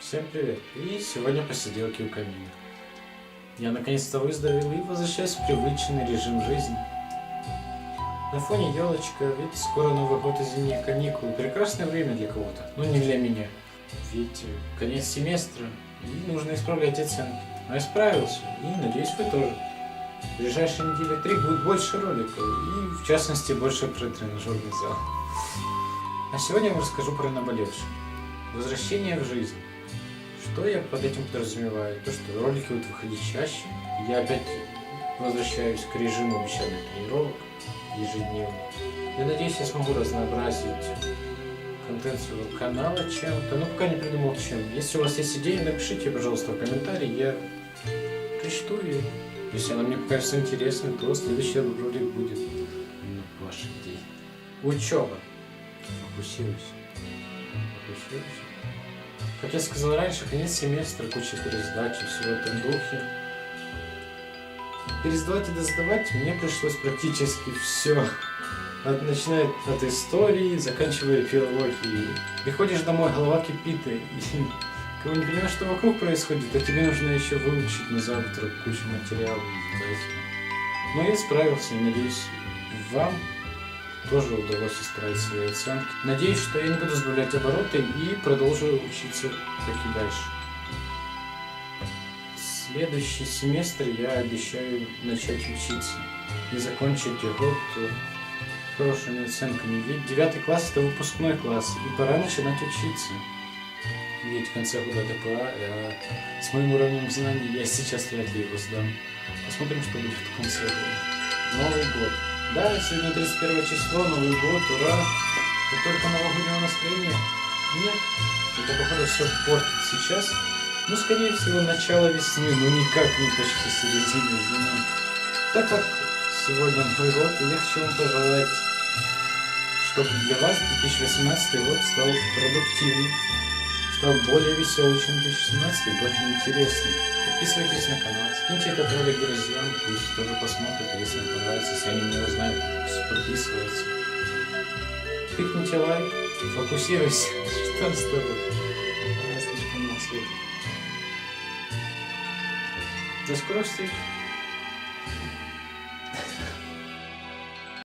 Всем привет! И сегодня посиделки у камина. Я наконец-то выздоровел и возвращаюсь в привычный режим жизни. На фоне елочка, ведь скоро Новый год и зимние каникулы. Прекрасное время для кого-то, но не для меня. Ведь конец семестра и нужно исправлять оценки. Но я справился и надеюсь вы тоже. В ближайшие недели 3 будет больше роликов и в частности больше про тренажерный зал. А сегодня я вам расскажу про наболевшее. Возвращение в жизнь. Что я под этим подразумеваю? То, что ролики будут выходить чаще. Я опять возвращаюсь к режиму обещанных тренировок ежедневно. Я надеюсь, я смогу разнообразить контент своего канала чем-то, но пока не придумал чем. Если у вас есть идеи, напишите, пожалуйста, в комментарии, я прочту ее. Если она мне покажется интересной, то следующий ролик будет вашей идеей. Учеба. Фокусируйся. Как я сказал раньше, конец семестра, куча пересдач и все в этом духе. Пересдавать и досдавать мне пришлось практически все. Начиная от истории, заканчивая филологией. Приходишь домой, голова кипит, и кого не понимаешь, что вокруг происходит, а тебе нужно еще выучить на завтра кучу материалов. Но я справился и надеюсь, вам тоже удалось исправить свои оценки. Надеюсь, что я не буду сбавлять обороты и продолжу учиться как и дальше. Следующий семестр я обещаю начать учиться и закончить год хорошими оценками. Ведь 9 класс это выпускной класс, и пора начинать учиться. Ведь в конце года ДПА, а с моим уровнем знаний я сейчас вряд ли его сдам. Посмотрим, что будет в конце года. Новый год. Да, сегодня 31 число, Новый год, ура! И только новогоднего настроения нет. Это, походу, все портит сейчас. Ну, скорее всего, начало весны, но никак не почти середины зимы. Так как сегодня Новый год, и я хочу вам пожелать, чтобы для вас 2018 год стал продуктивным, стал более веселым, чем 2017, более интересным. Подписывайтесь на канал, скиньте этот ролик друзьям, пусть тоже посмотрят, если им понравится, если они меня узнают, пусть подписываются. Тыкните лайк, фокусируйся, что с тобой? Слишком много света. До скорых встреч!